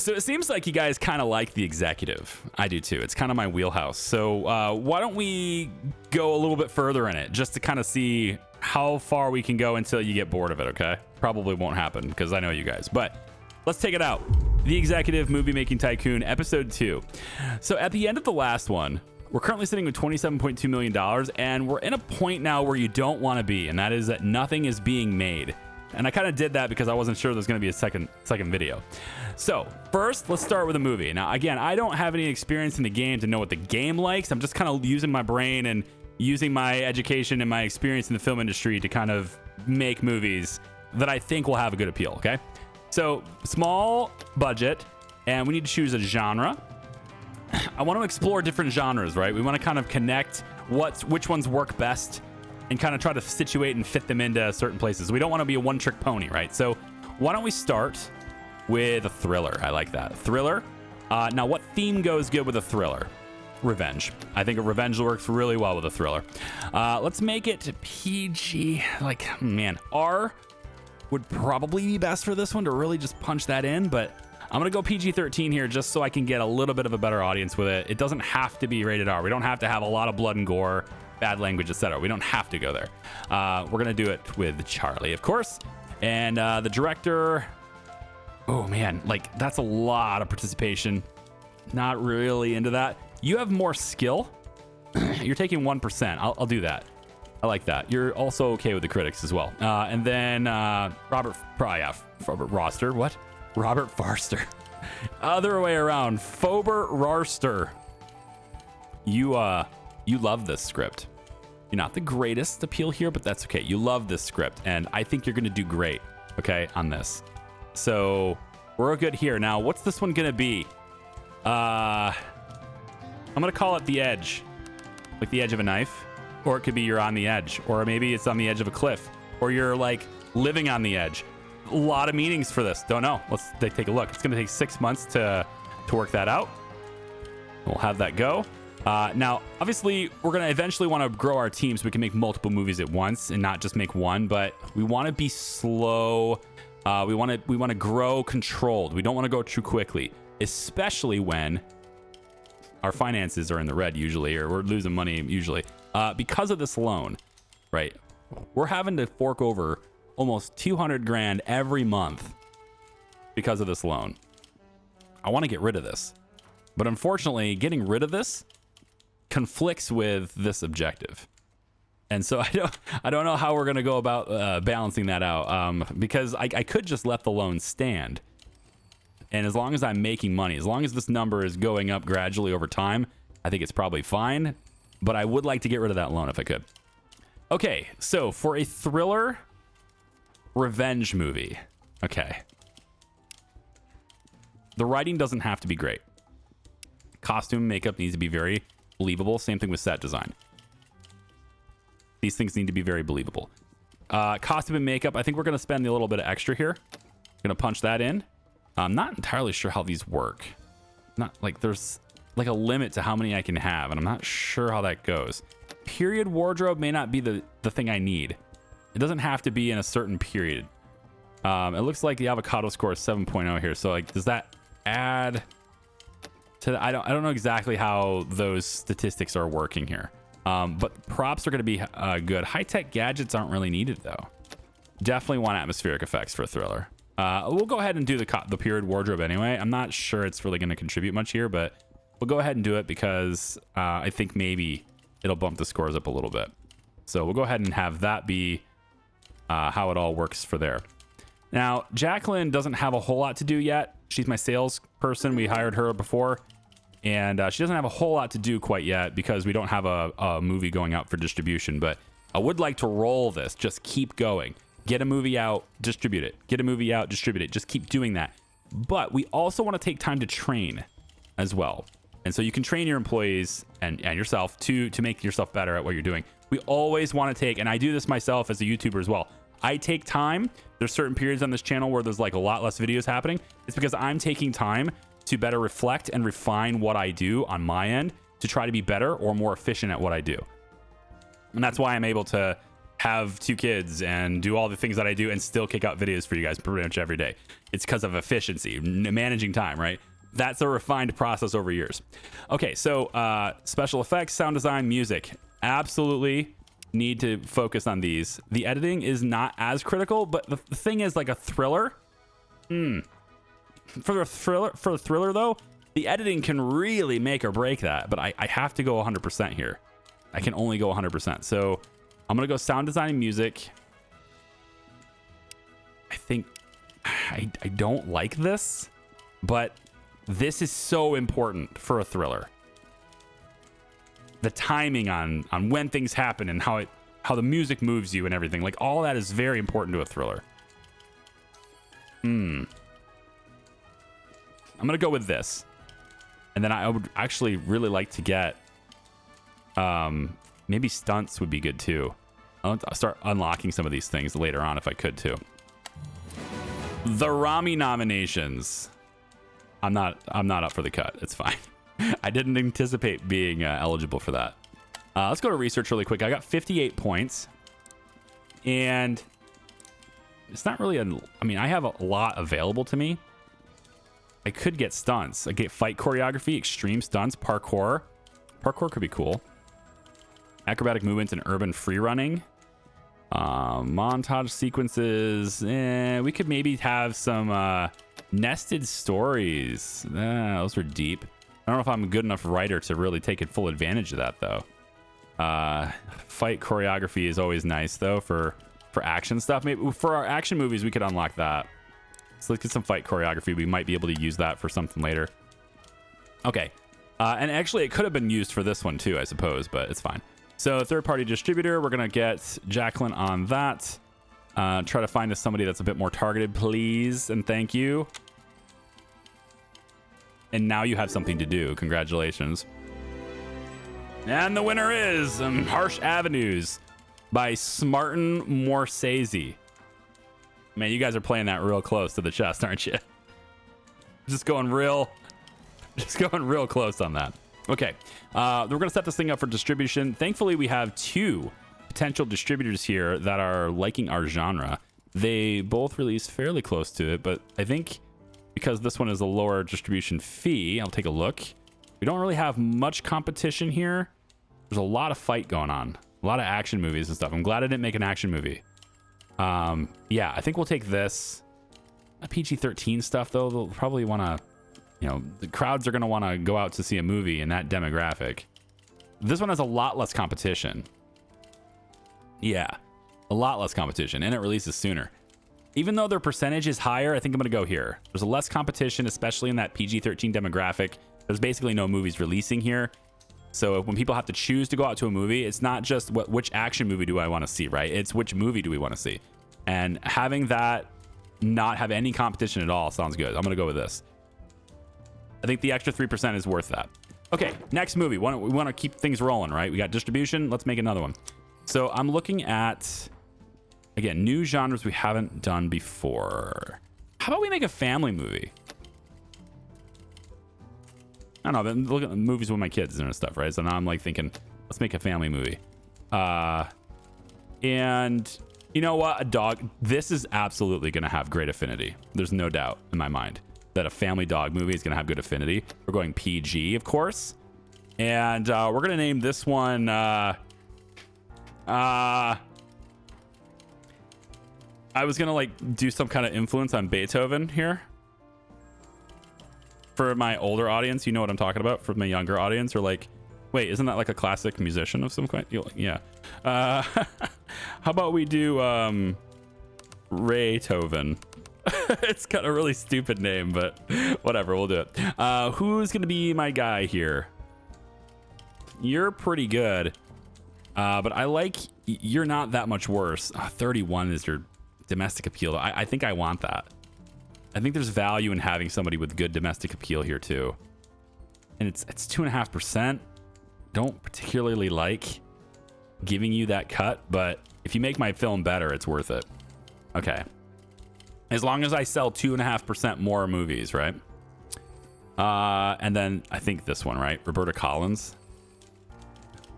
So it seems like you guys kind of like The Executive. I do too. It's kind of my wheelhouse. So why don't we go a little bit further in it just to kind of see how far we can go until you get bored of it, okay? Probably won't happen because I know you guys, but let's take it out. The Executive Movie Making Tycoon, Episode 2. So at the end of the last one, we're currently sitting with $27.2 million, and we're in a point now where you don't want to be, and that is that nothing is being made. And I kind of did that because I wasn't sure there's going to be a second video. So first, let's start with a movie. Now, again, I don't have any experience in the game to know what the game likes. I'm just kind of using my brain and using my education and my experience in the film industry to kind of make movies that I think will have a good appeal, okay? So small budget, and we need to choose a genre. I want to explore different genres, right? We want to kind of connect which ones work best and kind of try to situate and fit them into certain places. We don't want to be a one-trick pony, right? So why don't we start with a thriller? I like that. Thriller. Now, what theme goes good with a thriller? Revenge. I think a revenge works really well with a thriller. Let's make it PG. Like, man, R would probably be best for this one to really just punch that in, but I'm going to go PG-13 here just so I can get a little bit of a better audience with it. It doesn't have to be rated R. We don't have to have a lot of blood and gore, bad language, etc. We don't have to go there. We're going to do it with Charlie, of course. And the director, oh man, like that's a lot of participation. Not really into that. You have more skill. You're taking 1%. I'll do that. I like that. You're also okay with the critics as well. And then Robert Roster. What? Robert Farster. Other way around. Fober Rarster. You love this script. You're not the greatest appeal here, but that's okay. You love this script, and I think you're going to do great, okay, on this. So we're good here. Now, what's this one going to be? I'm going to call it The Edge, like the edge of a knife, or it could be you're on the edge, or maybe it's on the edge of a cliff, or you're like living on the edge. A lot of meanings for this. Don't know. Let's take a look. It's going to take 6 months to work that out. We'll have that go. Now, obviously, we're going to eventually want to grow our team so we can make multiple movies at once and not just make one, but we want to be slow. We want to grow controlled. We don't want to go too quickly, especially when our finances are in the red usually, or we're losing money usually. Because of this loan, right? We're having to fork over almost 200 grand every month because of this loan. I want to get rid of this, but unfortunately, getting rid of this conflicts with this objective, and so I don't know how we're gonna go about balancing that out. Because I could just let the loan stand, and as long as I'm making money, as long as this number is going up gradually over time, I think it's probably fine. But I would like to get rid of that loan if I could. Okay, so for a thriller revenge movie, okay, the writing doesn't have to be great. Costume, makeup needs to be very believable. Same thing with set design. These things need to be very believable. Costume and makeup, I think we're going to spend a little bit of extra here. Going to punch that in. I'm not entirely sure how these work. Not like there's like a limit to how many I can have, and I'm not sure how that goes. Period wardrobe may not be the thing I need. It doesn't have to be in a certain period. It looks like the avocado score is 7.0 here. So like, does that add to I don't know exactly how those statistics are working here. But props are going to be good. High-tech gadgets aren't really needed though. Definitely want atmospheric effects for a thriller. We'll go ahead and do the period wardrobe anyway. I'm not sure it's really going to contribute much here, but we'll go ahead and do it because I think maybe it'll bump the scores up a little bit. So we'll go ahead and have that be how it all works for there. Now, Jacqueline doesn't have a whole lot to do yet. She's my sales person. We hired her before, and she doesn't have a whole lot to do quite yet because we don't have a movie going out for distribution. But I would like to roll this. Just keep going. Get a movie out, distribute it. Get a movie out, distribute it. Just keep doing that. But we also want to take time to train as well. And so you can train your employees and yourself to make yourself better at what you're doing. We always want to take, and I do this myself as a YouTuber as well. I take time. There's certain periods on this channel where there's like a lot less videos happening. It's because I'm taking time to better reflect and refine what I do on my end to try to be better or more efficient at what I do. And that's why I'm able to have 2 kids and do all the things that I do and still kick out videos for you guys pretty much every day. It's because of efficiency, managing time, right? That's a refined process over years. Okay, so special effects, sound design, music. Absolutely need to focus on these. The editing is not as critical, but the thing is, like a thriller. For the thriller though, the editing can really make or break that. But I have to go 100% here. I can only go 100%. So I'm gonna go sound design and music. I think I don't like this, but this is so important for a thriller. The timing on when things happen and how the music moves you and everything, like all that is very important to a thriller. I'm gonna go with this, and then I would actually really like to get maybe stunts would be good too. I'll start unlocking some of these things later on if I could too. The Rami nominations. I'm not up for the cut. It's fine. I didn't anticipate being eligible for that. Let's go to research really quick. I got 58 points, and it's not really I mean, I have a lot available to me. I could get stunts. I get fight choreography, extreme stunts, parkour. Parkour could be cool. Acrobatic movements and urban free running. Montage sequences. We could maybe have some nested stories. Those are deep. I don't know if I'm a good enough writer to really take full advantage of that though. Fight choreography is always nice though for action stuff. Maybe for our action movies we could unlock that. So let's get some fight choreography. We might be able to use that for something later. Okay. And actually it could have been used for this one too, I suppose, but it's fine. So third-party distributor, we're going to get Jacqueline on that. Try to find us somebody that's a bit more targeted, please, and thank you. And now you have something to do. Congratulations. And the winner is Harsh Avenues by Smartin Morsese. Man, you guys are playing that real close to the chest, aren't you? Just going real close on that. Okay, we're going to set this thing up for distribution. Thankfully, we have 2 potential distributors here that are liking our genre. They both release fairly close to it, but I think because this one is a lower distribution fee, I'll take a look. We don't really have much competition here. There's a lot of fight going on, a lot of action movies and stuff. I'm glad I didn't make an action movie. Yeah, I think we'll take this. PG-13 stuff, though, they'll probably want to... You know, the crowds are going to want to go out to see a movie in that demographic. This one has a lot less competition. Yeah, a lot less competition, and it releases sooner. Even though their percentage is higher, I think I'm going to go here. There's a less competition, especially in that PG-13 demographic. There's basically no movies releasing here. So when people have to choose to go out to a movie, it's not just which action movie do I want to see, right? It's which movie do we want to see. And having that not have any competition at all sounds good. I'm going to go with this. I think the extra 3% is worth that. Okay, next movie. We want to keep things rolling, right? We got distribution. Let's make another one. So I'm looking at, again, new genres we haven't done before. How about we make a family movie? I don't know. Look at the movies with my kids and stuff, right? So now I'm like thinking, let's make a family movie. And you know what? A dog. This is absolutely going to have great affinity. There's no doubt in my mind that a family dog movie is going to have good affinity. We're going PG, of course. And we're going to name this one... I was going to like do some kind of influence on Beethoven here. For my older audience, you know what I'm talking about. For my younger audience, or like, wait, isn't that like a classic musician of some kind? Yeah. How about we do Beethoven? It's got a really stupid name, but whatever, we'll do it. Who's gonna be my guy here? You're pretty good, but I like you're not that much worse. 31 is your domestic appeal. I think I want that. I think there's value in having somebody with good domestic appeal here too. And it's 2.5%. Don't particularly like giving you that cut, but if you make my film better, it's worth it. Okay. As long as I sell 2.5% more movies, right? And then I think this one, right? Roberta Collins.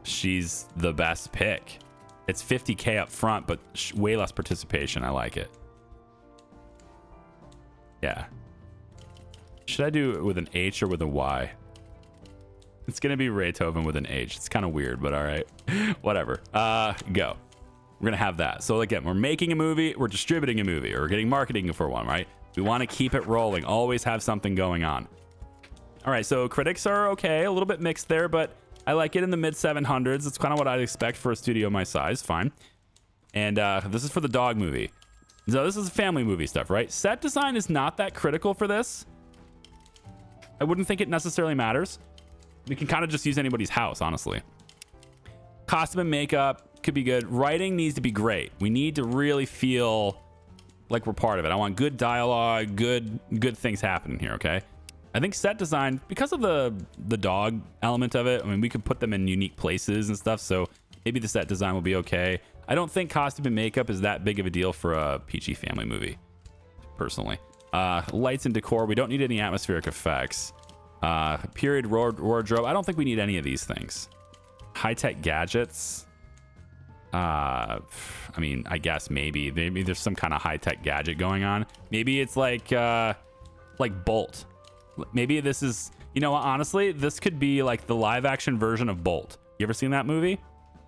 She's the best pick. It's 50K up front, but way less participation. I like it. Yeah. Should I do it with an H or with a Y? It's going to be Raytoven with an H. It's kind of weird, but all right. Whatever. Go. We're going to have that. So again, we're making a movie, we're distributing a movie, or we're getting marketing for one, right? We want to keep it rolling. Always have something going on. All right, so critics are okay. A little bit mixed there, but I like it in the mid 700s. It's kind of what I'd expect for a studio my size. Fine. And this is for the dog movie. So this is family movie stuff, right? Set design is not that critical for this. I wouldn't think it necessarily matters. We can kind of just use anybody's house, honestly. Costume and makeup could be good. Writing needs to be great. We need to really feel like we're part of it. I want good dialogue, good things happening here, okay? I think set design, because of the dog element of it, I mean, we could put them in unique places and stuff, so maybe the set design will be okay. I don't think costume and makeup is that big of a deal for a PG family movie, personally. Lights and decor, we don't need any atmospheric effects. Period wardrobe, I don't think we need any of these things. High-tech gadgets, I mean, I guess maybe there's some kind of high-tech gadget going on. Maybe it's like Bolt. Maybe this is, you know what, honestly, this could be like the live-action version of Bolt. You ever seen that movie?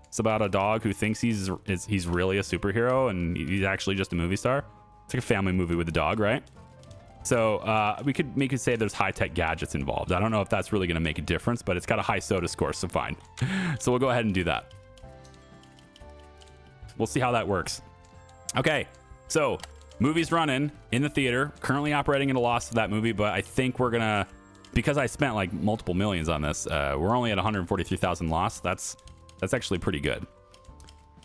It's about a dog who thinks he's really a superhero and he's actually just a movie star. It's like a family movie with a dog, right? So we could make it say there's high-tech gadgets involved. I don't know if that's really going to make a difference, but it's got a high soda score, so fine. So we'll go ahead and do that. We'll see how that works. Okay, so movie's running in the theater. Currently operating at a loss for that movie, but I think we're going to, because I spent like multiple millions on this, we're only at 143,000 loss. That's actually pretty good.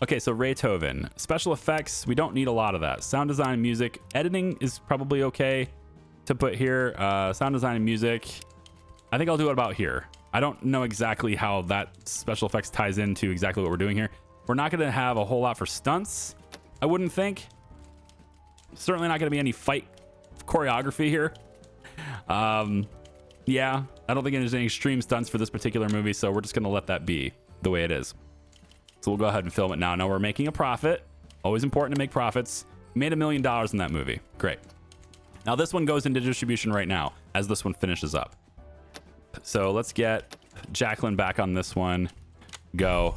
Okay, so Raytoven. Special effects, we don't need a lot of that. Sound design, music. Editing is probably okay to put here. Sound design and music, I think I'll do it about here. I don't know exactly how that special effects ties into exactly what we're doing here. We're not going to have a whole lot for stunts, I wouldn't think. Certainly not going to be any fight choreography here. Yeah, I don't think there's any extreme stunts for this particular movie, so we're just going to let that be the way it is. So we'll go ahead and film it now. Now we're making a profit. Always important to make profits. We made $1 million in that movie. Great. Now this one goes into distribution right now as this one finishes up. So let's get Jacqueline back on this one. Go.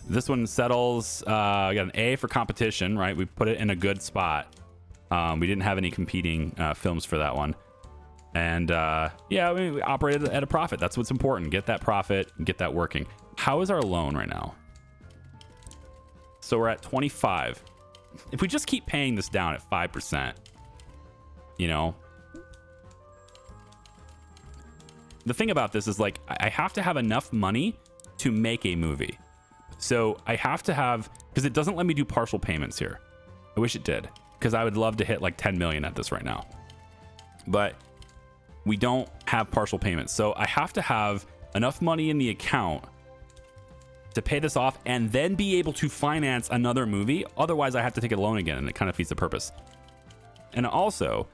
This one settles. I got an A for competition, right? We put it in a good spot. We didn't have any competing films for that one. And yeah, we operated at a profit. That's what's important. Get that profit and get that working. How is our loan right now? So we're at 25. If we just keep paying this down at 5%, you know, the thing about this is like, I have to have enough money to make a movie. So I have to have, because it doesn't let me do partial payments here. I wish it did, because I would love to hit like 10 million at this right now. But we don't have partial payments. So I have to have enough money in the account to pay this off and then be able to finance another movie. Otherwise, I have to take a loan again, and it kind of defeats the purpose. And also,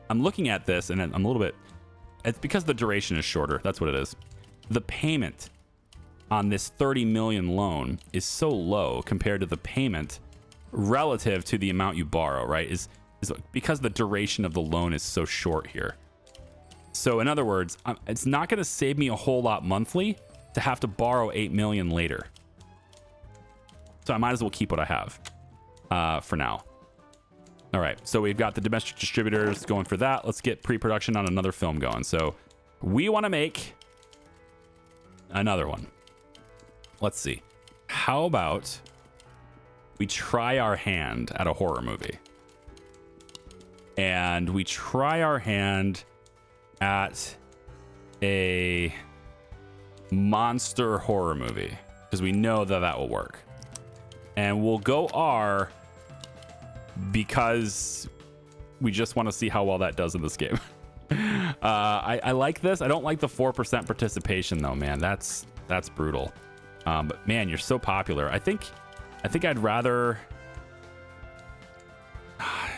I'm looking at this, and I'm a little bit... It's because the duration is shorter. That's what it is. The payment on this 30 million loan is so low compared to the payment relative to the amount you borrow, right? Is because the duration of the loan is so short here. So in other words, it's not going to save me a whole lot monthly to have to borrow 8 million later. So I might as well keep what I have for now. All right, so we've got the domestic distributors going for that. Let's get pre-production on another film going. So we want to make another one. Let's see. How about we try our hand at a horror movie? And we try our hand at a monster horror movie, because we know that that will work. And we'll go R because we just want to see how well that does in this game. I like this. I don't like the 4% participation though, man. That's brutal. But man, you're so popular. I think I'd rather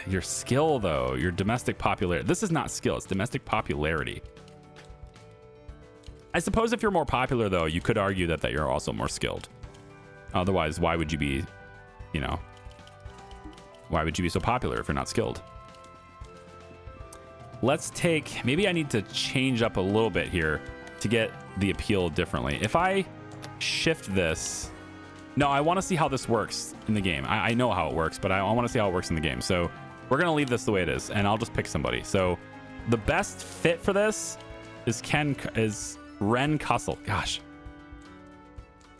your skill though, your domestic popularity. This is not skill, it's domestic popularity. I suppose if you're more popular though, you could argue that you're also more skilled. Otherwise, why would you be, you know, why would you be so popular if you're not skilled? Let's take, maybe I need to change up a little bit here to get the appeal differently. If I shift this, no, I want to see how this works in the game. I know how it works, but I want to see how it works in the game. So we're going to leave this the way it is, and I'll just pick somebody. So the best fit for this is Ren Cussel. Gosh.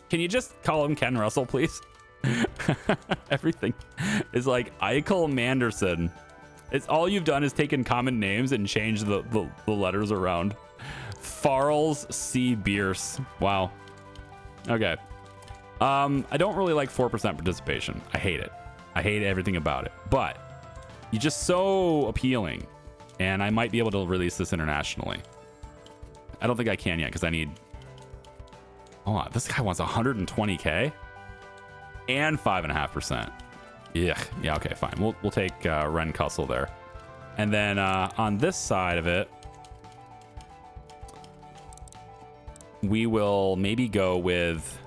Can you just call him Ken Russell, please? Everything is like Eichel Manderson. It's all you've done is taken common names and changed the letters around. Farles C. Bierce. Wow. Okay. I don't really like 4% participation. I hate it. I hate everything about it. But you're just so appealing. And I might be able to release this internationally. I don't think I can yet because I need... Hold on. This guy wants 120K and 5.5%. Yeah. Yeah. Okay. Fine. We'll take Ren Cussel there, and then on this side of it, we will maybe go with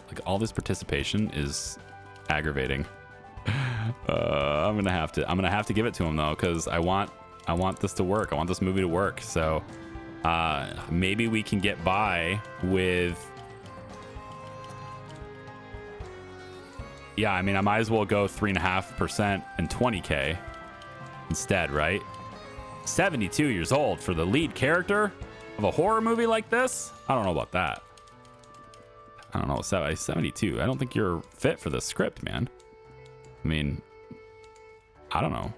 like all this participation is aggravating. I'm gonna have to give it to him though because I want this to work. I want this movie to work. So maybe we can get by with. Yeah, I mean, I might as well go 3.5% and 20K instead, right? 72 years old for the lead character of a horror movie like this? I don't know about that. I don't know. 72. I don't think you're fit for the script, man. I mean, I don't know.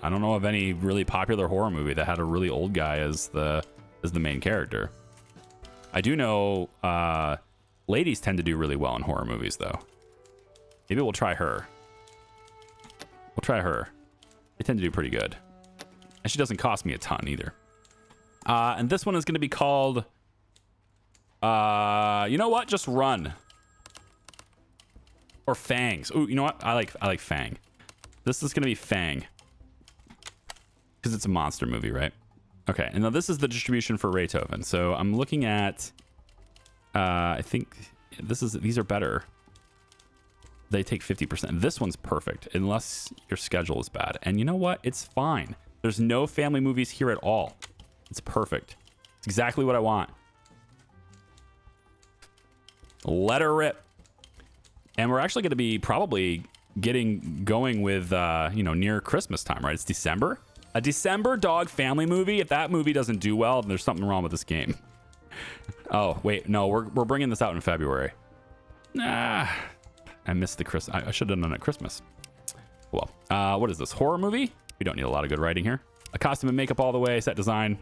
I don't know of any really popular horror movie that had a really old guy as the main character. I do know ladies tend to do really well in horror movies, though. Maybe we'll try her. We'll try her. They tend to do pretty good. And she doesn't cost me a ton either. And this one is going to be called... you know what? Just Run. Or Fangs. Ooh, you know what? I like Fang. This is going to be Fang. Because it's a monster movie, right? Okay, and now this is the distribution for Beethoven. So I'm looking at... I think these are better. They take 50%. This one's perfect, unless your schedule is bad. And you know what? It's fine. There's no family movies here at all. It's perfect. It's exactly what I want. Let her rip. And we're actually going to be probably going with, near Christmas time, right? It's December. A December dog family movie. If that movie doesn't do well, then there's something wrong with this game. Oh, wait. No, we're bringing this out in February. I missed the Christmas. I should have done it at Christmas. Well, what is this? Horror movie? We don't need a lot of good writing here. A costume and makeup all the way. Set design.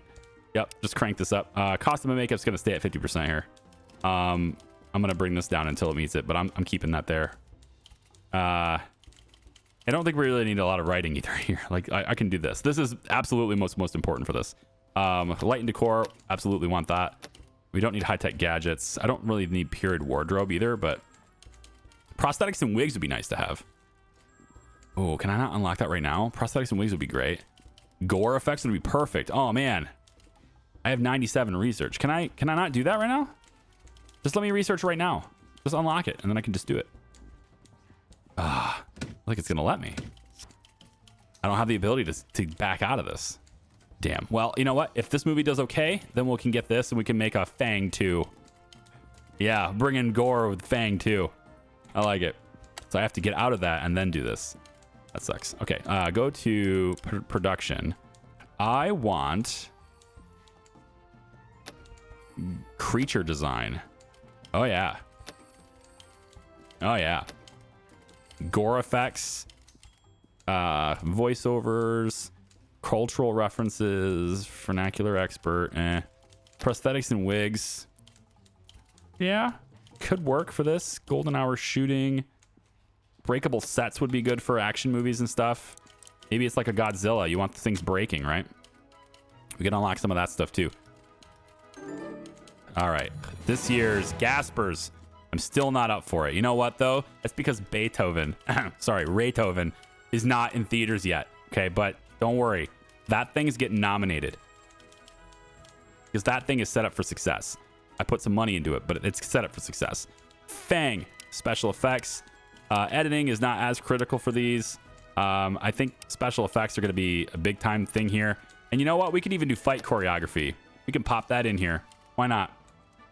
Yep, just crank this up. Costume and makeup's going to stay at 50% here. I'm going to bring this down until it meets it, but I'm keeping that there. I don't think we really need a lot of writing either here. Like, I can do this. This is absolutely most important for this. Light and decor, absolutely want that. We don't need high-tech gadgets. I don't really need period wardrobe either, but prosthetics and wigs would be nice to have. Oh, can I not unlock that right now? Prosthetics and wigs would be great. Gore effects would be perfect. Oh, man. I have 97 research. Can I not do that right now? Just let me research right now. Just unlock it, and then I can just do it. Like it's going to let me. I don't have the ability to back out of this. Damn. Well, you know what? If this movie does okay, then we can get this, and we can make a Fang 2. Yeah, bring in gore with Fang 2. I like it. So I have to get out of that and then do this. That sucks. Okay, go to production. I want creature design. Oh, yeah. Oh, yeah. Gore effects, voiceovers, cultural references, vernacular expert, prosthetics and wigs. Yeah, could work for this. Golden hour shooting. Breakable sets would be good for action movies and stuff. Maybe it's like a Godzilla. You want the things breaking, right? We can unlock some of that stuff too. All right, this year's Gaspers. I'm still not up for it. You know what, though? That's because Beethoven, Beethoven is not in theaters yet. Okay, but don't worry. That thing is getting nominated. Because that thing is set up for success. I put some money into it, but it's set up for success. Fang, Special effects. Editing is not as critical for these. I think special effects are going to be a big time thing here. And you know what? We could even do fight choreography. We can pop that in here. Why not?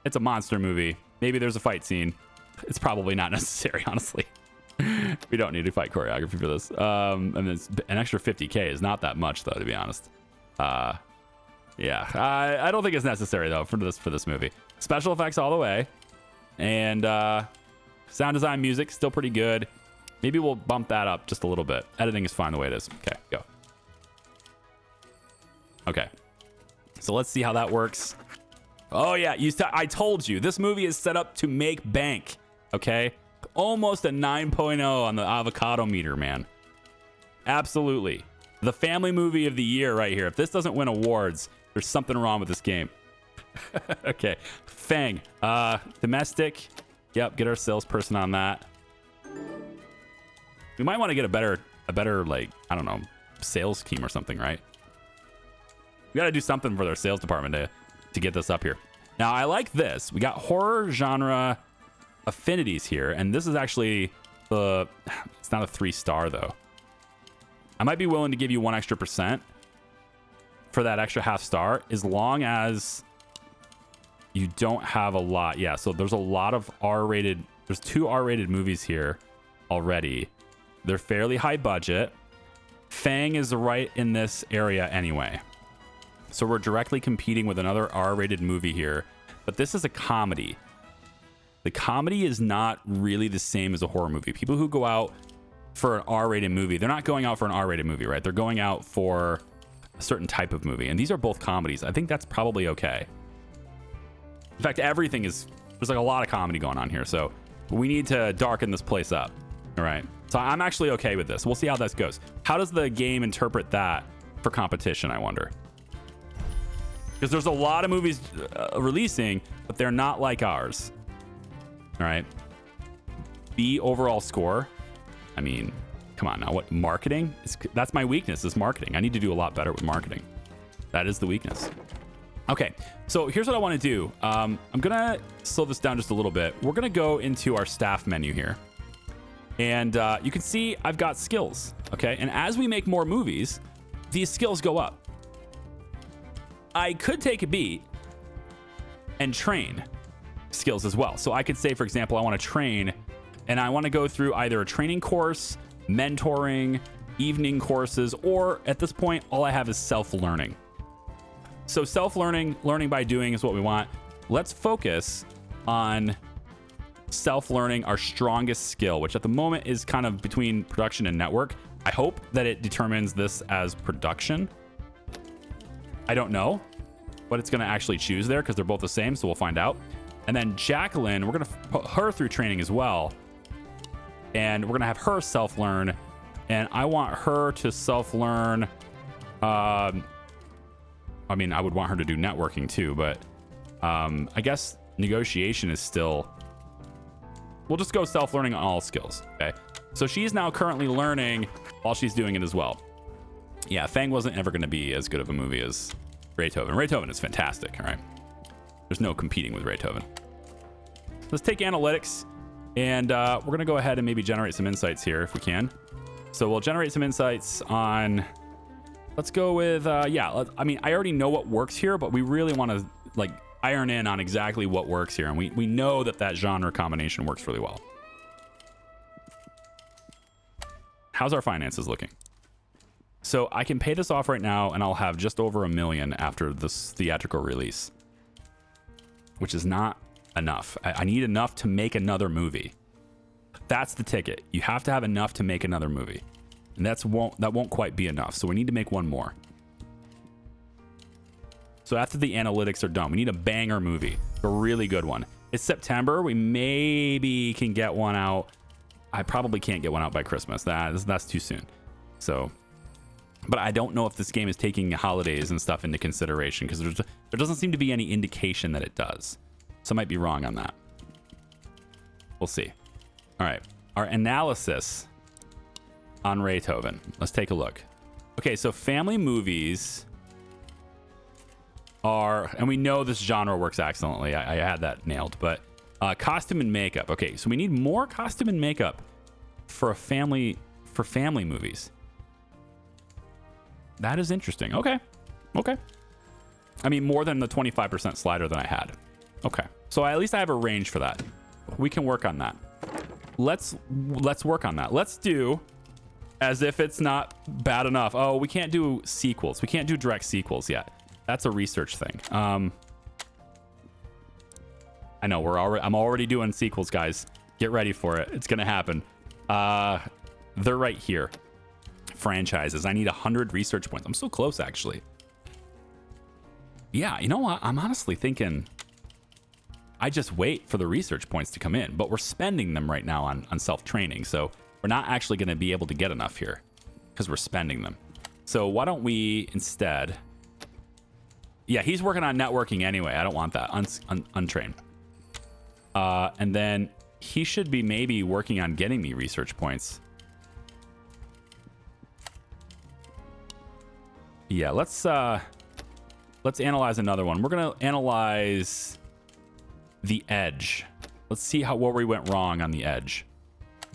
It's a monster movie. Maybe there's a fight scene. It's probably not necessary, honestly. We don't need to fight choreography for this. And it's an extra 50K is not that much, though, to be honest. Yeah, I don't think it's necessary, though, for this movie. Special effects all the way. And sound design, music, still pretty good. Maybe we'll bump that up just a little bit. Editing is fine the way it is. Okay, go. Okay. So let's see how that works. Oh, yeah. I told you. This movie is set up to make bank. Okay? Almost a 9.0 on the avocado meter, man. Absolutely. The family movie of the year right here. If this doesn't win awards, there's something wrong with this game. Okay. Fang. Domestic. Yep. Get our salesperson on that. We might want to get a better, like, I don't know, sales team or something, right? We got to do something for their sales department to get this up here. Now, I like this. We got horror genre affinities here, and this is actually it's not a 3-star, though. I might be willing to give you 1 extra % for that extra half star, as long as you don't have a lot. Yeah, so there's a lot of R-rated. There's 2 R-rated movies here already. They're fairly high budget. Fang is right in this area anyway. So we're directly competing with another R-rated movie here. But this is a comedy. The comedy is not really the same as a horror movie. People who go out for an R-rated movie, they're not going out for an R-rated movie, right? They're going out for a certain type of movie. And these are both comedies. I think that's probably okay. In fact, there's like a lot of comedy going on here. So we need to darken this place up. All right. So I'm actually okay with this. We'll see how this goes. How does the game interpret that for competition, I wonder? Because there's a lot of movies releasing, but they're not like ours. All right. B overall score. I mean, come on now. What marketing? That's my weakness is marketing. I need to do a lot better with marketing. That is the weakness. Okay. So here's what I want to do. I'm going to slow this down just a little bit. We're going to go into our staff menu here. And you can see I've got skills. Okay. And as we make more movies, these skills go up. I could take a beat and train skills as well. So I could say, for example, I want to train and I want to go through either a training course, mentoring, evening courses, or at this point, all I have is self-learning. So self-learning, learning by doing is what we want. Let's focus on self-learning, our strongest skill, which at the moment is kind of between production and network. I hope that it determines this as production. I don't know what it's going to actually choose there because they're both the same, so we'll find out. And then Jacqueline, we're going to put her through training as well. And we're going to have her self-learn. And I want her to self-learn. I mean, I would want her to do networking too, but I guess negotiation is still... We'll just go self-learning on all skills, okay? So she's now currently learning while she's doing it as well. Yeah, Fang wasn't ever going to be as good of a movie as Raytoven. Raytoven is fantastic, all right? There's no competing with Raytoven. Let's take analytics, and we're going to go ahead and maybe generate some insights here if we can. So we'll generate some insights on... Let's go with... I mean, I already know what works here, but we really want to like iron in on exactly what works here. And we know that genre combination works really well. How's our finances looking? So I can pay this off right now, and I'll have just over $1 million after this theatrical release, which is not enough. I need enough to make another movie. That's the ticket. You have to have enough to make another movie, and that won't quite be enough. So we need to make one more. So after the analytics are done, we need a banger movie, a really good one. It's September. We maybe can get one out. I probably can't get one out by Christmas. That's too soon. So, but I don't know if this game is taking holidays and stuff into consideration because there doesn't seem to be any indication that it does. So I might be wrong on that. We'll see. All right. Our analysis on Raytoven. Let's take a look. Okay, so family movies are, and we know this genre works excellently. I had that nailed, but Costume and makeup. Okay, so we need more costume and makeup for family movies. That is interesting. Okay. I mean, more than the 25% slider that I had. Okay, so at least I have a range for that. We can work on that. Let's work on that. Let's do as if it's not bad enough. Oh, we can't do sequels. We can't do direct sequels yet. That's a research thing. I know I'm already doing sequels, guys. Get ready for it. It's gonna happen. They're right here. Franchises. I need 100 research points. I'm so close, actually. Yeah, you know what? I'm honestly thinking I just wait for the research points to come in, but we're spending them right now on self-training, so we're not actually going to be able to get enough here because we're spending them. So why don't we instead... Yeah, he's working on networking anyway. I don't want that. Untrained. And then he should be maybe working on getting me research points. Yeah, let's analyze another one. We're going to analyze the Edge. Let's see where we went wrong on the Edge.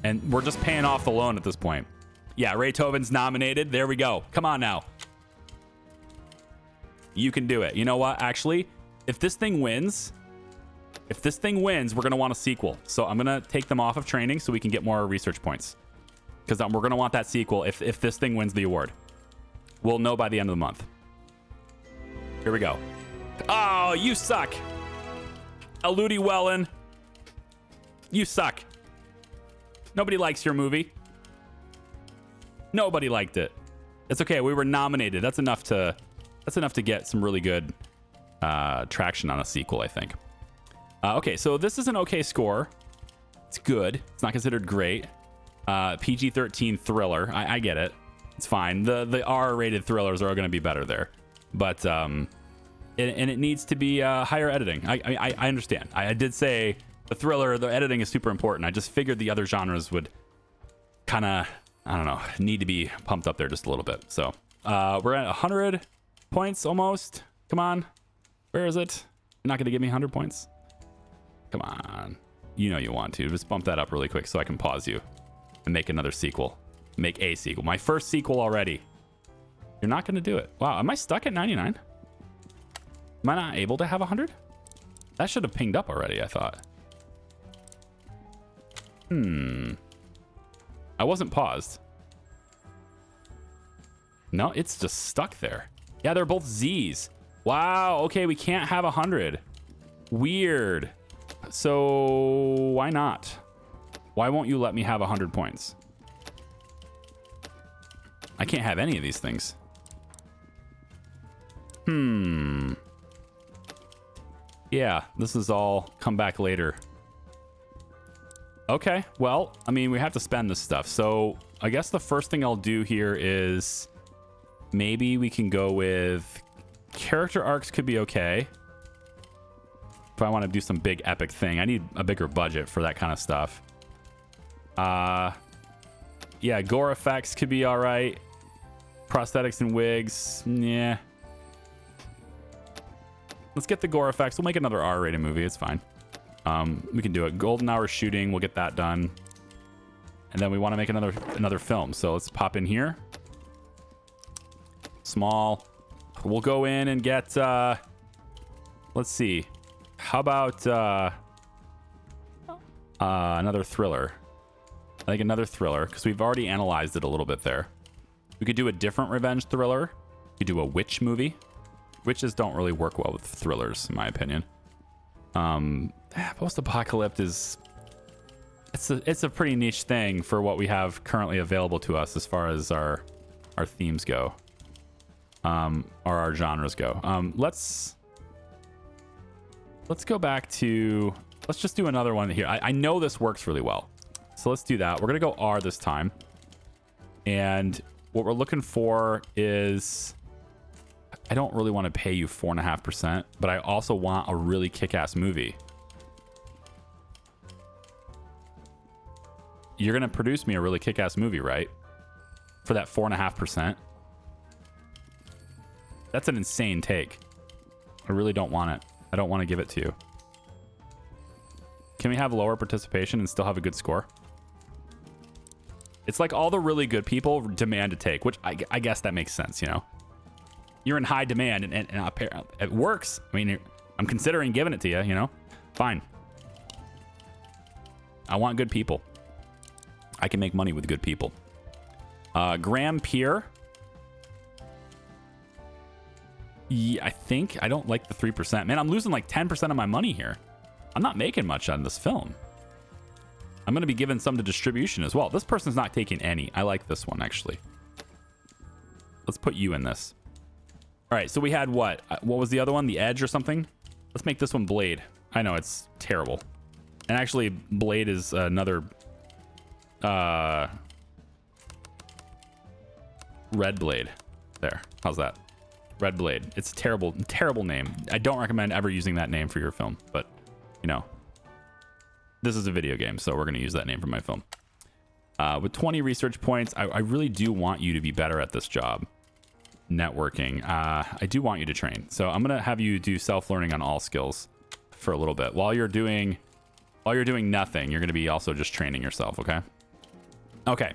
And we're just paying off the loan at this point. Yeah, Ray Tobin's nominated. There we go. Come on now. You can do it. You know what? Actually, if this thing wins, we're going to want a sequel. So I'm going to take them off of training so we can get more research points. Because we're going to want that sequel if this thing wins the award. We'll know by the end of the month. Here we go. Oh, you suck. Elodie Wellen. You suck. Nobody likes your movie. Nobody liked it. It's okay. We were nominated. That's enough to get some really good traction on a sequel, I think. Okay, so this is an okay score. It's good. It's not considered great. PG-13 thriller. I get it. It's fine. The R-rated thrillers are going to be better there, but and it needs to be higher editing. I understand. I did say the editing is super important. I just figured the other genres would kind of, I don't know, need to be pumped up there just a little bit. So we're at 100 points almost. Come on. Where is it? You're not going to give me 100 points? Come on. You know you want to. Just bump that up really quick so I can pause you and make another sequel. Make a sequel. My first sequel already. You're not going to do it. Wow. Am I stuck at 99? Am I not able to have 100? That should have pinged up already, I thought. I wasn't paused. No, it's just stuck there. Yeah, they're both Z's. Wow. Okay, we can't have 100. Weird. So why not? Why won't you let me have 100 points? I can't have any of these things. Yeah, this is all come back later. Okay, well, I mean, we have to spend this stuff. So I guess the first thing I'll do here is maybe we can go with character arcs could be okay. If I want to do some big epic thing, I need a bigger budget for that kind of stuff. Yeah, gore effects could be all right. Prosthetics and wigs, yeah. Let's get the gore effects. We'll make another R-rated movie. It's fine. We can do it. Golden hour shooting. We'll get that done. And then we want to make another film. So let's pop in here. Small. We'll go in and get. Let's see. How about another thriller? I think another thriller because we've already analyzed it a little bit there. We could do a different revenge thriller. We could do a witch movie. Witches don't really work well with thrillers, in my opinion. Post-apocalypse is it's a pretty niche thing for what we have currently available to us as far as our themes go, or our genres go. Let's go back to let's just do another one here. I know this works really well, so let's do that. We're gonna go R this time, and what we're looking for is. I don't really want to pay you 4.5%, but I also want a really kick-ass movie. You're going to produce me a really kick-ass movie, right? For that 4.5%. That's an insane take. I really don't want it. I don't want to give it to you. Can we have lower participation and still have a good score? It's like all the really good people demand to take, which I guess that makes sense, you know? You're in high demand and it works. I mean, I'm considering giving it to you, you know? Fine. I want good people. I can make money with good people. Graham Pier. Yeah, I don't like the 3%. Man, I'm losing like 10% of my money here. I'm not making much on this film. I'm going to be giving some to distribution as well. This person's not taking any. I like this one, actually. Let's put you in this. All right, so we had what? What was the other one? The Edge or something? Let's make this one Blade. I know, it's terrible. And actually, Blade is another... Red Blade. There. How's that? Red Blade. It's a terrible, terrible name. I don't recommend ever using that name for your film, but, you know, this is a video game, so we're going to use that name for my film. With 20 research points, I really do want you to be better at this job. Networking. I do want you to train. So I'm going to have you do self-learning on all skills for a little bit. While you're doing nothing, you're going to be also just training yourself, okay? Okay.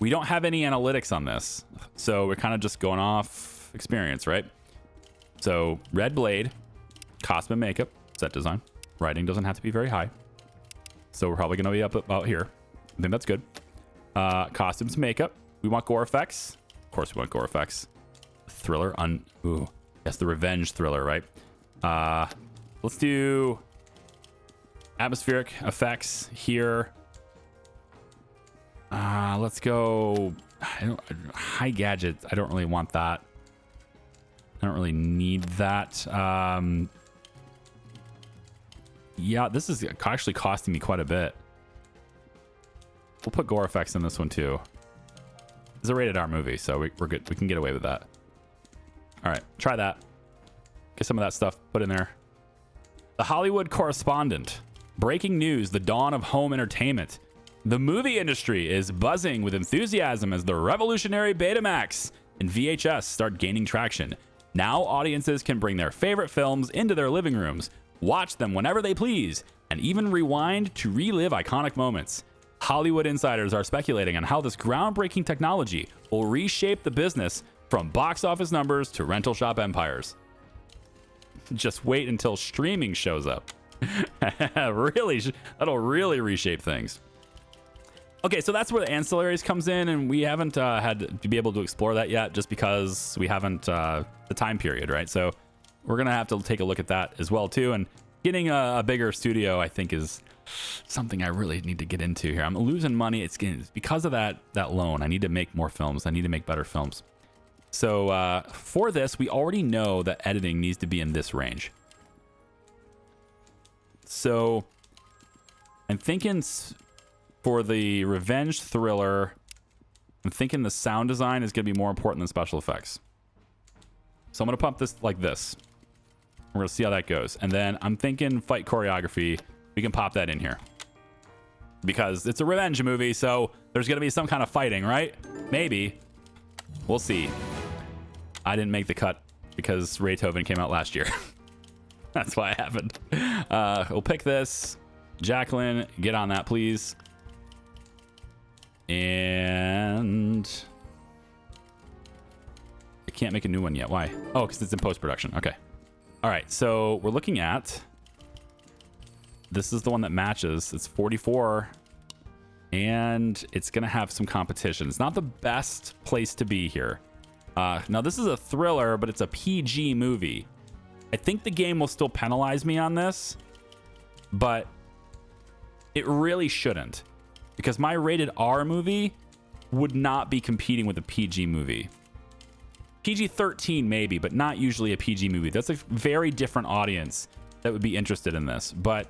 We don't have any analytics on this, so we're kind of just going off experience, right? So Red Blade, costume and makeup, set design. Writing doesn't have to be very high. So we're probably going to be up about here. I think that's good. Costumes, makeup. We want gore effects. Of course we want gore effects. Thriller. Ooh. Yes, the revenge thriller, right? Let's do atmospheric effects here. Let's go high gadgets. I don't really want that. I don't really need that. Yeah, this is actually costing me quite a bit. We'll put gore effects in this one too. It's a rated R movie, so we're good. We can get away with that. All right, try that. Get some of that stuff put in there. The Hollywood Correspondent. Breaking news, the dawn of home entertainment. The movie industry is buzzing with enthusiasm as the revolutionary Betamax and VHS start gaining traction. Now audiences can bring their favorite films into their living rooms, watch them whenever they please, and even rewind to relive iconic moments. Hollywood insiders are speculating on how this groundbreaking technology will reshape the business from box office numbers to rental shop empires. Just wait until streaming shows up. Really, that'll really reshape things. Okay, so that's where the ancillaries comes in, and we haven't had to be able to explore that yet just because we haven't the time period, right? So we're going to have to take a look at that as well, too. And getting a bigger studio, I think, is something I really need to get into here. I'm losing money. It's because of that loan. I need to make more films. I need to make better films. So for this, we already know that editing needs to be in this range. So I'm thinking... For the revenge thriller, I'm thinking the sound design is going to be more important than special effects. So I'm going to pump this like this. We're going to see how that goes. And then I'm thinking fight choreography. We can pop that in here. Because it's a revenge movie, so there's going to be some kind of fighting, right? Maybe. We'll see. I didn't make the cut because Raytoven came out last year. That's why I haven't. We'll pick this. Jacqueline, get on that, please. And I can't make a new one yet. Why? Oh, because it's in post-production. Okay. All right. So we're looking at, this is the one that matches. It's 44 and it's going to have some competition. It's not the best place to be here. Now this is a thriller, but it's a PG movie. I think the game will still penalize me on this, but it really shouldn't. Because my rated R movie would not be competing with a PG movie. PG-13 maybe, but not usually a PG movie. That's a very different audience that would be interested in this, but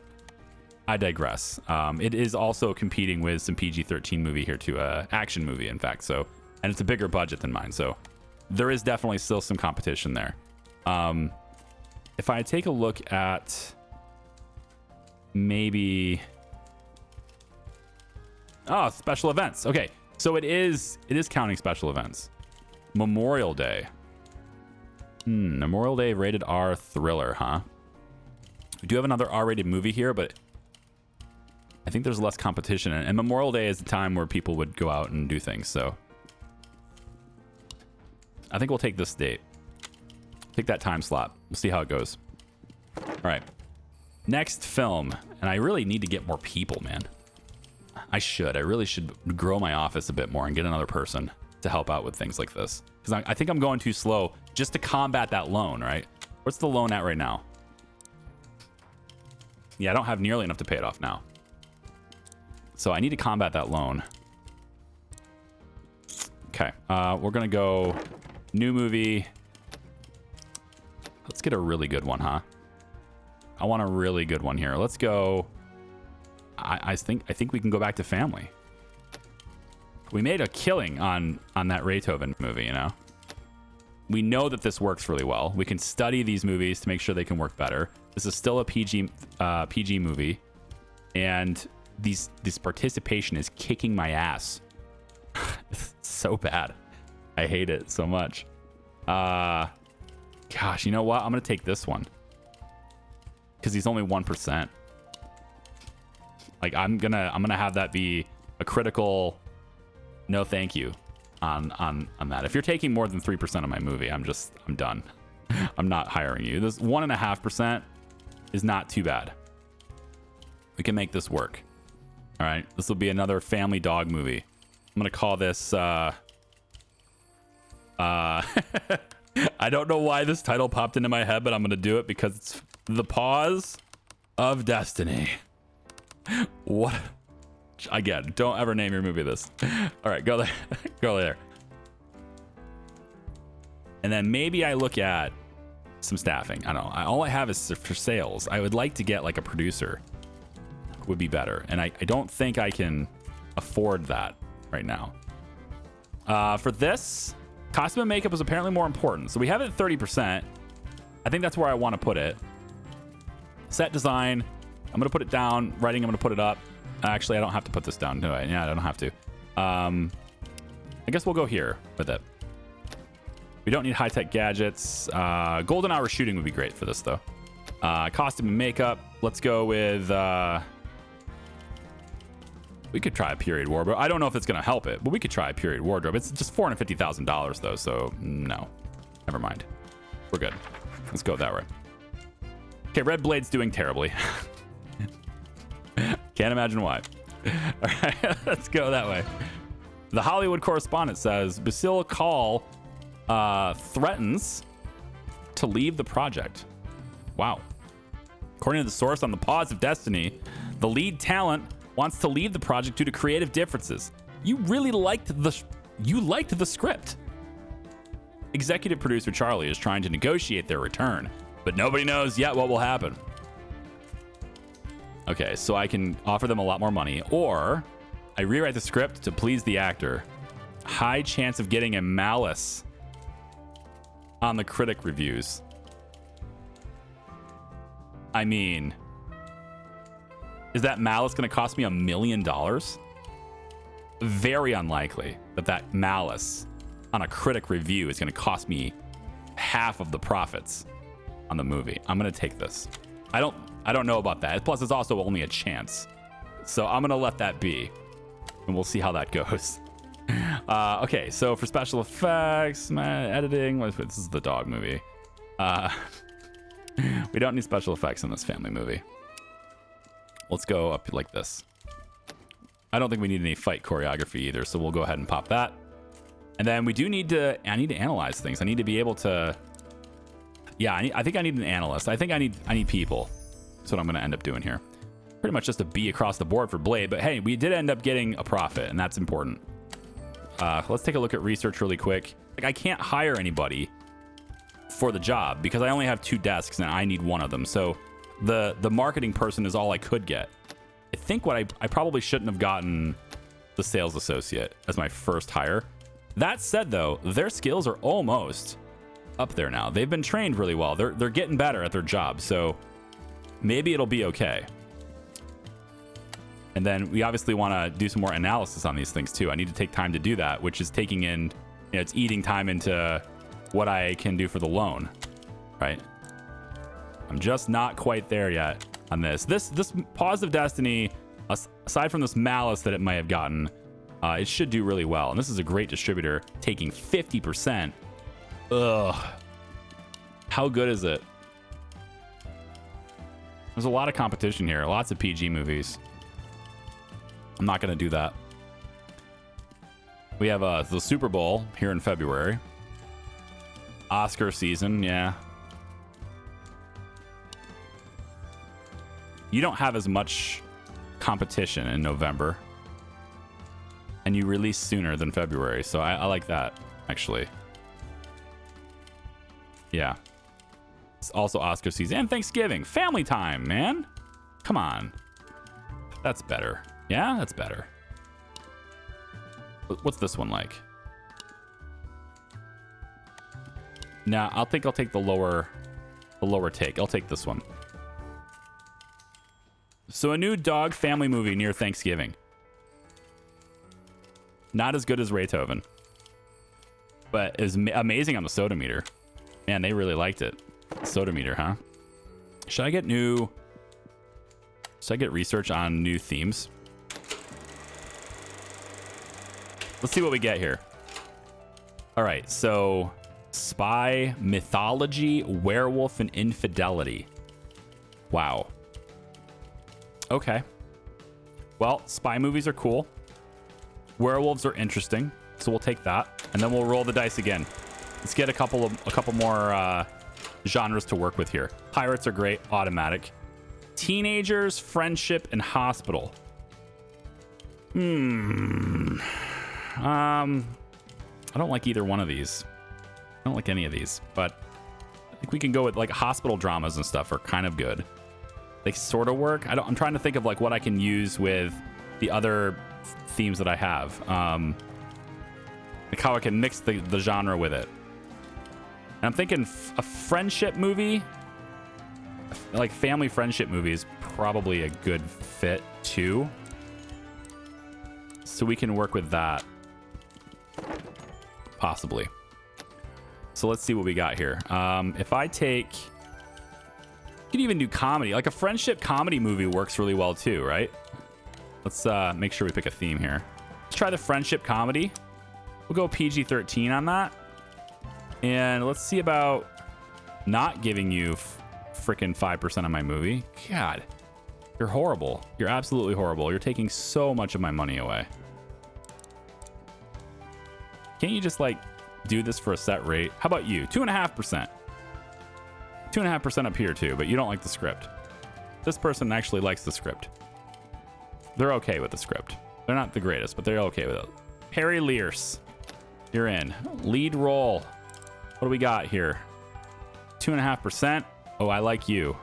I digress. It is also competing with some PG-13 movie here too, action movie in fact. So, and it's a bigger budget than mine. So there is definitely still some competition there. If I take a look at maybe... Oh, special events. Okay, so it is counting special events. Memorial Day. Memorial Day rated R thriller, huh? We do have another R-rated movie here, but I think there's less competition, and Memorial Day is the time where people would go out and do things. So I think we'll take this date. Take that time slot. We'll see how it goes. All right. Next film. And I really need to get more people, man. I really should grow my office a bit more and get another person to help out with things like this. Because I think I'm going too slow just to combat that loan, right? What's the loan at right now? Yeah, I don't have nearly enough to pay it off now. So I need to combat that loan. Okay. We're going to go new movie. Let's get a really good one, huh? I want a really good one here. Let's go. I think we can go back to family. We made a killing on that Beethoven movie, you know? We know that this works really well. We can study these movies to make sure they can work better. This is still a PG movie. And this participation is kicking my ass. It's so bad. I hate it so much. Gosh, you know what? I'm going to take this one. Because he's only 1%. Like, I'm gonna have that be a critical no thank you on that. If you're taking more than 3% of my movie, I'm done. I'm not hiring you. This 1.5% is not too bad. We can make this work. All right, this will be another family dog movie. I'm gonna call this I don't know why this title popped into my head, but I'm gonna do it because it's The Paws of Destiny. What? Again, don't ever name your movie this. All right, go there. Go there. And then maybe I look at some staffing. I don't know. All I have is for sales. I would like to get like a producer. Would be better. And I don't think I can afford that right now. For this, costume and makeup is apparently more important. So we have it at 30%. I think that's where I want to put it. Set design. I'm going to put it down. Writing, I'm going to put it up. Actually, I don't have to put this down, do I? Yeah, I don't have to. I guess we'll go here with it. We don't need high-tech gadgets. Golden hour shooting would be great for this, though. Costume and makeup. Let's go with... we could try a period wardrobe. I don't know if it's going to help it, but we could try a period wardrobe. It's just $450,000, though, so no. Never mind. We're good. Let's go that way. Okay, Red Blade's doing terribly. Can't imagine why. All right, let's go that way. The Hollywood Correspondent says, Basil Call threatens to leave the project. Wow. According to the source on the Paws of Destiny, the lead talent wants to leave the project due to creative differences. You really liked the script. Executive producer Charlie is trying to negotiate their return, but nobody knows yet what will happen. Okay, so I can offer them a lot more money, or I rewrite the script to please the actor. High chance of getting a malice on the critic reviews. I mean, is that malice going to cost me $1 million? Very unlikely that malice on a critic review is going to cost me half of the profits on the movie. I'm going to take this. I don't know about that. Plus, it's also only a chance. So I'm going to let that be. And we'll see how that goes. Okay, so for special effects, editing, this is the dog movie. We don't need special effects in this family movie. Let's go up like this. I don't think we need any fight choreography either, so we'll go ahead and pop that. And then we do need to, I need to analyze things. I need to be able to, yeah, I think I need an analyst. I think I need people. That's what I'm going to end up doing here. Pretty much just a B across the board for Blade, but hey, we did end up getting a profit, and that's important. Let's take a look at research really quick. Like, I can't hire anybody for the job because I only have 2 desks and I need one of them. So the marketing person is all I could get. I think what I probably shouldn't have gotten the sales associate as my first hire. That said, though, their skills are almost up there now. They've been trained really well. They're getting better at their job, so maybe it'll be okay. And then we obviously want to do some more analysis on these things too. I need to take time to do that, which is taking in, it's eating time into what I can do for the loan, right? I'm just not quite there yet on this. This Paws of Destiny, aside from this malice that it might have gotten, it should do really well. And this is a great distributor, taking 50%. Ugh. How good is it? There's a lot of competition here. Lots of PG movies. I'm not going to do that. We have the Super Bowl here in February. Oscar season, yeah. You don't have as much competition in November. And you release sooner than February. So I like that, actually. Yeah. It's also Oscar season and Thanksgiving. Family time, man. Come on. That's better. Yeah, that's better. What's this one like? Nah, I'll take the lower take. I'll take this one. So a new dog family movie near Thanksgiving. Not as good as Beethoven, but is amazing on the soda meter. Man, they really liked it. Soda meter, huh? Should I get research on new themes? Let's see what we get here. All right, so spy, mythology, werewolf, and infidelity. Wow. Okay. Well, spy movies are cool. Werewolves are interesting, so we'll take that, and then we'll roll the dice again. Let's get a couple more genres to work with here. Pirates are great, automatic. Teenagers, friendship, and hospital. I don't like either one of these. I don't like any of these, but I think we can go with like hospital dramas and stuff are kind of good. They sort of work. I'm trying to think of like what I can use with the other themes that I have. Like how I can mix the genre with it. And I'm thinking a friendship movie, like family friendship movie is probably a good fit too. So we can work with that. Possibly. So let's see what we got here. If I take... You can even do comedy. Like a friendship comedy movie works really well too, right? Let's make sure we pick a theme here. Let's try the friendship comedy. We'll go PG-13 on that. And let's see about not giving you freaking 5% of my movie. God, you're horrible. You're absolutely horrible. You're taking so much of my money away. Can't you just like do this for a set rate? How about you? 2.5%. 2.5% up here too, but you don't like the script. This person actually likes the script. They're okay with the script. They're not the greatest, but they're okay with it. Harry Learse, you're in. Lead role. What do we got here? 2.5%. Oh, I like you.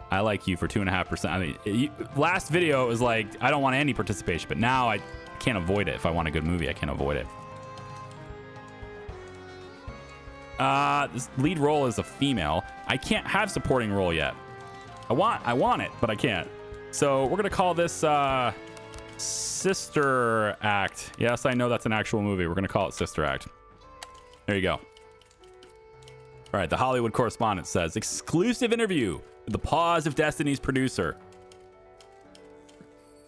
I like you for 2.5%. I mean, last video it was like, I don't want any participation, but now I can't avoid it. If I want a good movie, I can't avoid it. This lead role is a female. I can't have supporting role yet. I want it, but I can't. So we're gonna call this Sister Act. Yes, I know that's an actual movie. We're gonna call it Sister Act. There you go. All right, the Hollywood Correspondent says, exclusive interview with the Paws of Destiny's producer.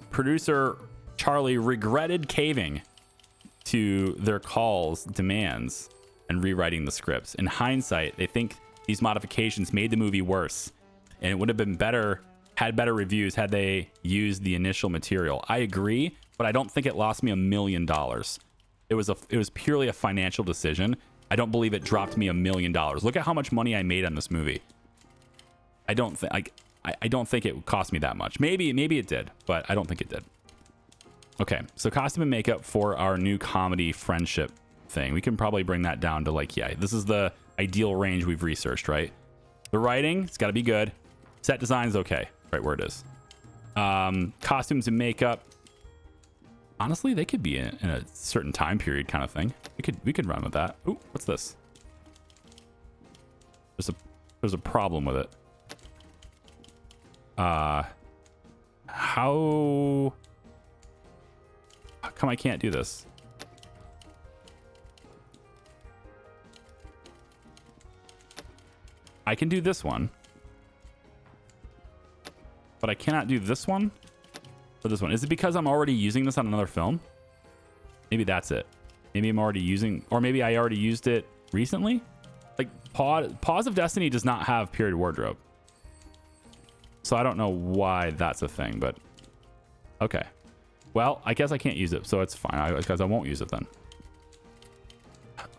Producer Charlie regretted caving to their calls, demands, and rewriting the scripts. In hindsight, they think these modifications made the movie worse, and it would have been better, had better reviews had they used the initial material. I agree, but I don't think it lost me $1 million. It was purely a financial decision. I don't believe it dropped me $1 million. Look at how much money I made on this movie. I don't think it cost me that much. Maybe it did, but I don't think it did. Okay, so costume and makeup for our new comedy friendship thing. We can probably bring that down to like, yeah, this is the ideal range we've researched, right? The writing, it's got to be good. Set design is okay, right where it is. Costumes and makeup, honestly, they could be in a certain time period kind of thing. We could run with that. Ooh, what's this? There's a problem with it. How come I can't do this? I can do this one, but I cannot do this one. for this one. Is it because I'm already using this on another film? Maybe that's it. Maybe I'm already using, or maybe I already used it recently. Like Paws of Destiny does not have period wardrobe. So I don't know why that's a thing, but okay. Well, I guess I can't use it, so it's fine because I won't use it then.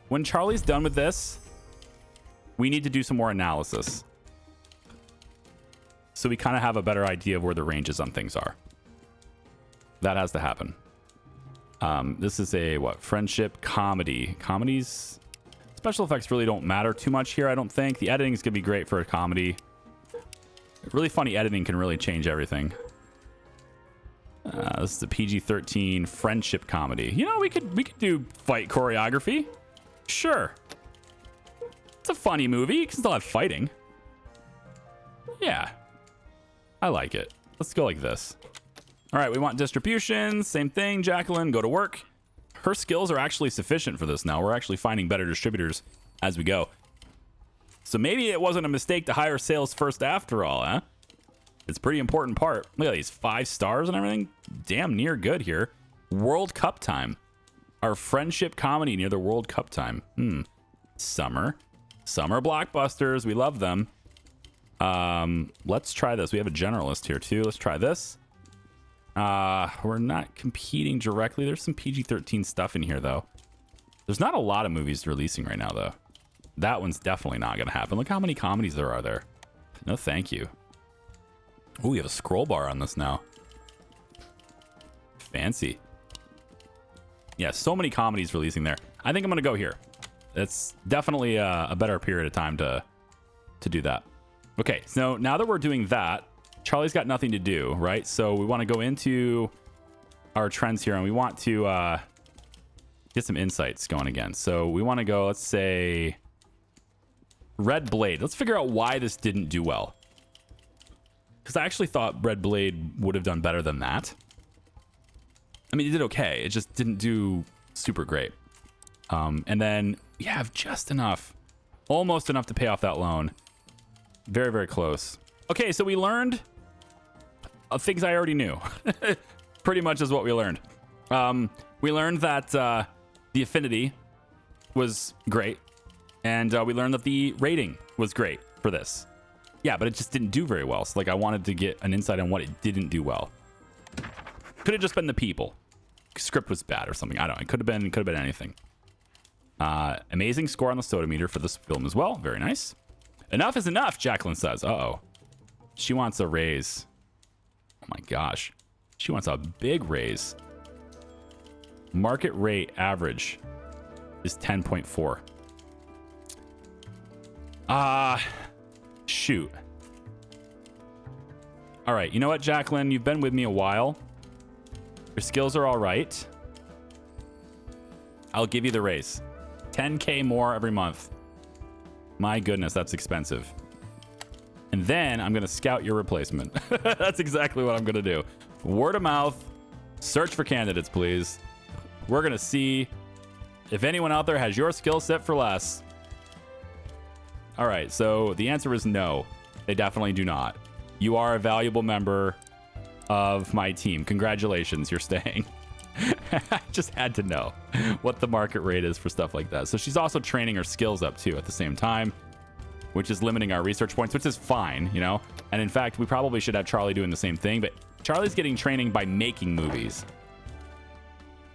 When Charlie's done with this, we need to do some more analysis. So we kind of have a better idea of where the ranges on things are. That has to happen. This is a, what, friendship comedy. Comedies, special effects really don't matter too much here, I don't think. The editing is going to be great for a comedy. Really funny editing can really change everything. This is a PG-13 friendship comedy. You know, we could do fight choreography. Sure. It's a funny movie. You can still have fighting. Yeah. I like it. Let's go like this. All right, we want distribution. Same thing, Jacqueline, go to work. Her skills are actually sufficient for this now. We're actually finding better distributors as we go. So maybe it wasn't a mistake to hire sales first after all, huh? It's a pretty important part. Look at these 5 stars and everything. Damn near good here. World Cup time. Our friendship comedy near the World Cup time. Summer blockbusters. We love them. Let's try this. We have a generalist here too. Let's try this. We're not competing directly. There's some PG-13 stuff in here though. There's not a lot of movies releasing right now though. That one's definitely not gonna happen. Look how many comedies there are there. No thank you. Oh, we have a scroll bar on this now. Fancy. Yeah, so many comedies releasing there. I think I'm gonna go here. It's definitely a better period of time to do that. Okay, so now that we're doing that, Charlie's got nothing to do, right? So we want to go into our trends here and we want to get some insights going again. So we want to go, let's say, Red Blade. Let's figure out why this didn't do well. Because I actually thought Red Blade would have done better than that. I mean, it did okay. It just didn't do super great. And then we have just enough, almost enough to pay off that loan. Very, very close. Okay, so we learned things I already knew. Pretty much is what we learned. We learned that the affinity was great. And we learned that the rating was great for this. Yeah, but it just didn't do very well. So like I wanted to get an insight on what it didn't do well. Could have just been the people. Script was bad or something. I don't know. It could have been anything. Amazing score on the soda meter for this film as well. Very nice. Enough is enough, Jacqueline says. Uh-oh. She wants a raise. Oh my gosh. She wants a big raise. Market rate average is 10.4. Shoot. All right. You know what, Jacqueline? You've been with me a while. Your skills are all right. I'll give you the raise. 10K more every month. My goodness, that's expensive. And then I'm going to scout your replacement. That's exactly what I'm going to do. Word of mouth. Search for candidates, please. We're going to see if anyone out there has your skill set for less. All right, so the answer is no. They definitely do not. You are a valuable member of my team. Congratulations, you're staying. I just had to know what the market rate is for stuff like that. So she's also training her skills up too at the same time, which is limiting our research points, which is fine, you know? And in fact, we probably should have Charlie doing the same thing, but Charlie's getting training by making movies,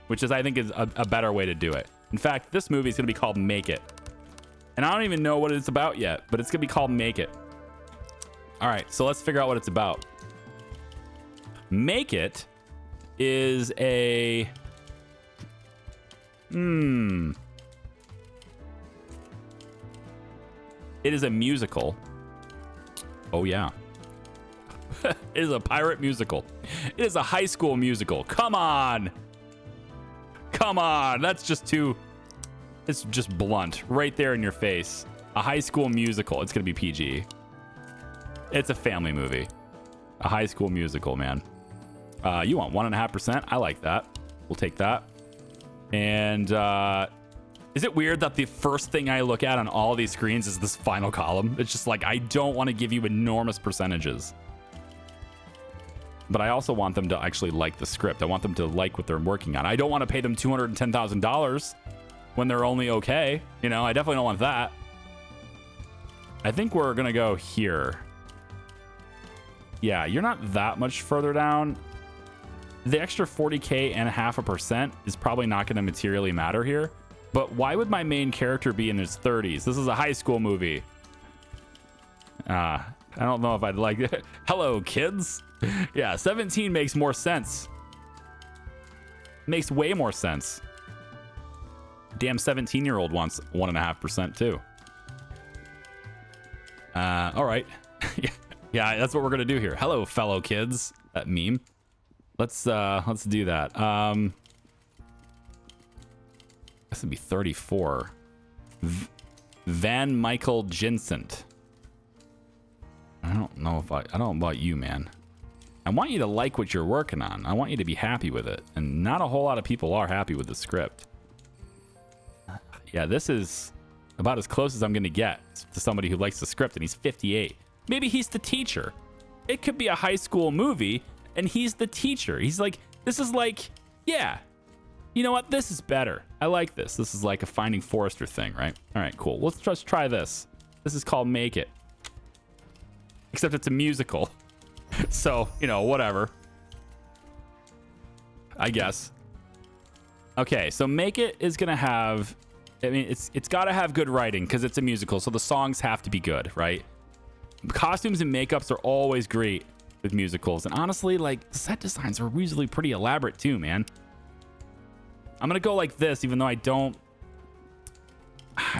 which is, I think, is a better way to do it. In fact, this movie is going to be called Make It. And I don't even know what it's about yet, but it's going to be called Make It. All right, so let's figure out what it's about. Make It is a... It is a musical. Oh, yeah. It is a pirate musical. It is a high school musical. Come on. Come on. That's just too... It's just blunt. Right there in your face. A high school musical. It's going to be PG. It's a family movie. A high school musical, man. You want 1.5%? I like that. We'll take that. And is it weird that the first thing I look at on all these screens is this final column? It's just like, I don't want to give you enormous percentages. but I also want them to actually like the script. I want them to like what they're working on. I don't want to pay them $210,000 when they're only okay. You know, I definitely don't want that. I think we're going to go here. Yeah, you're not that much further down. The extra 40K and 0.5% is probably not going to materially matter here. But why would my main character be in his 30s? This is a high school movie. I don't know if I'd like it. Hello, kids. Yeah, 17 makes more sense. Makes way more sense. Damn 17-year-old wants 1.5% too. All right. Yeah, that's what we're gonna do here. Hello, fellow kids. That meme. Let's do that. This would be 34. Van Michael Jinsent. I don't know about you, man. I want you to like what you're working on. I want you to be happy with it. And not a whole lot of people are happy with the script. Yeah, this is about as close as I'm going to get to somebody who likes the script, and he's 58. Maybe he's the teacher. It could be a high school movie, and he's the teacher. He's like, this is like, yeah, you know what? This is better. I like this. This is like a Finding Forrester thing, right? All right, cool. Let's just try this. This is called Make It. Except it's a musical. So, you know, whatever. I guess. Okay, so Make It is going to have... I mean, it's got to have good writing because it's a musical, so the songs have to be good, right? Costumes and makeups are always great with musicals. And honestly, like, the set designs are usually pretty elaborate too, man. I'm going to go like this, even though I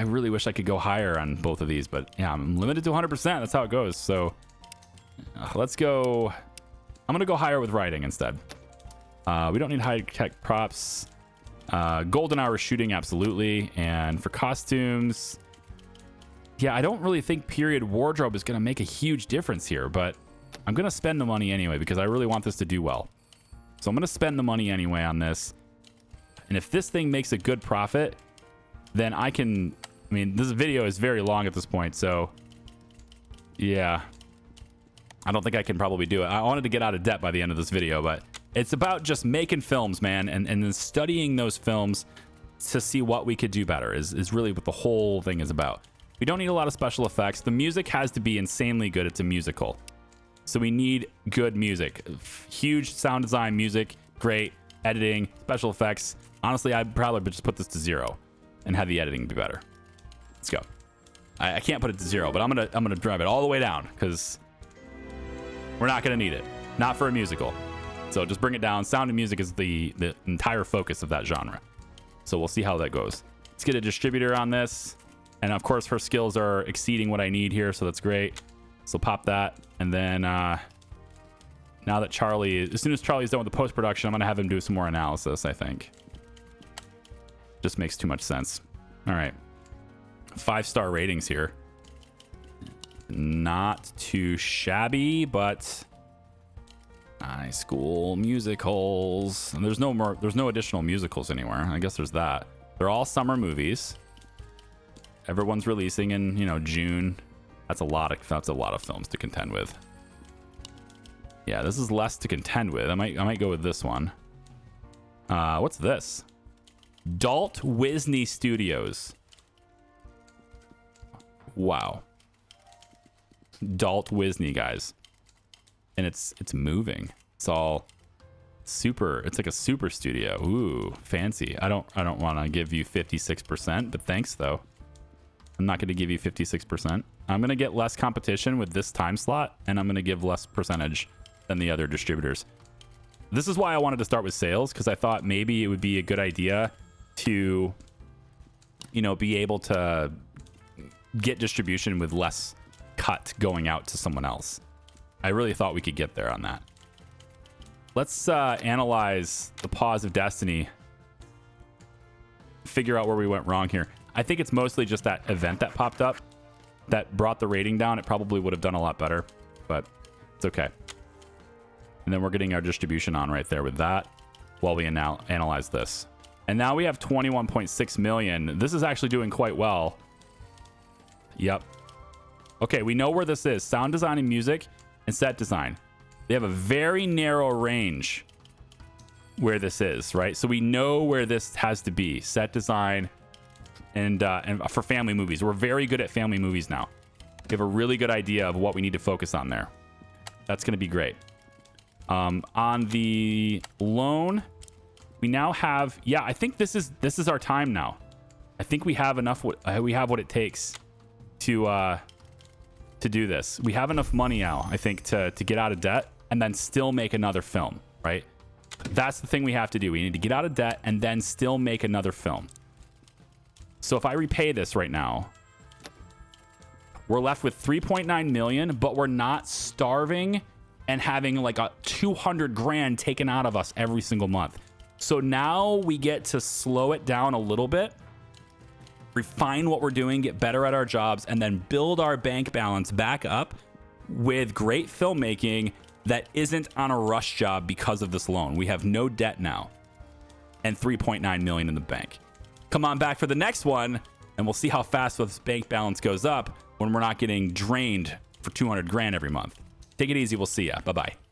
really wish I could go higher on both of these, but yeah, I'm limited to 100%. That's how it goes. So let's go. I'm going to go higher with writing instead. We don't need high-tech props. Golden hour shooting, absolutely. And for costumes, yeah, I don't really think period wardrobe is going to make a huge difference here, but I'm going to spend the money anyway because I really want this to do well. So I'm going to spend the money anyway on this. And if this thing makes a good profit, then I can... I mean, this video is very long at this point, so... yeah. I don't think I can probably do it. I wanted to get out of debt by the end of this video, but it's about just making films, man, and then studying those films to see what we could do better is really what the whole thing is about. We don't need a lot of special effects. The music has to be insanely good. It's a musical. So we need good music. Huge sound design, music, great editing, special effects. Honestly, I'd probably just put this to 0 and have the editing be better. Let's go. I can't put it to 0, but I'm gonna drive it all the way down because we're not gonna need it. Not for a musical. So just bring it down. Sound and music is the entire focus of that genre. So we'll see how that goes. Let's get a distributor on this. And of course, her skills are exceeding what I need here, so that's great. So pop that. And then now that as soon as Charlie's done with the post-production, I'm going to have him do some more analysis, I think. Just makes too much sense. All right. 5-star ratings here. Not too shabby, but high school musicals. And there's no additional musicals anywhere. I guess there's that. They're all summer movies. Everyone's releasing in, June. That's a lot of films to contend with. Yeah, this is less to contend with. I might go with this one. What's this? Dalt Wisney Studios. Wow. Dalt Wisney, guys. And it's moving. It's all super. It's like a super studio. Ooh, fancy. I don't want to give you 56%, but thanks though. I'm not going to give you 56%. I'm going to get less competition with this time slot, and I'm going to give less percentage than the other distributors. This is why I wanted to start with sales, because I thought maybe it would be a good idea to, be able to get distribution with less cut going out to someone else. I really thought we could get there on that. Let's analyze the Paws of Destiny. Figure out where we went wrong here. I think it's mostly just that event that popped up that brought the rating down. It probably would have done a lot better, but it's okay. And then we're getting our distribution on right there with that while we analyze this. And now we have 21.6 million. This is actually doing quite well. Yep. Okay, we know where this is. Sound design and music and set design. They have a very narrow range where this is, right? So we know where this has to be. Set design and for family movies. We're very good at family movies now. We have a really good idea of what we need to focus on there. That's going to be great. On the loan, we now have, yeah, I think this is our time now. I think we have enough. We have what it takes to do this. We have enough money now, I think, to get out of debt and then still make another film, right? That's the thing we have to do. We need to get out of debt and then still make another film. So if I repay this right now, we're left with 3.9 million, but we're not starving and having like a 200 grand taken out of us every single month. So now we get to slow it down a little bit, refine what we're doing, get better at our jobs, and then build our bank balance back up with great filmmaking that isn't on a rush job because of this loan. We have no debt now and 3.9 million in the bank. Come on back for the next one, and we'll see how fast this bank balance goes up when we're not getting drained for 200 grand every month. Take it easy. We'll see ya. Bye-bye.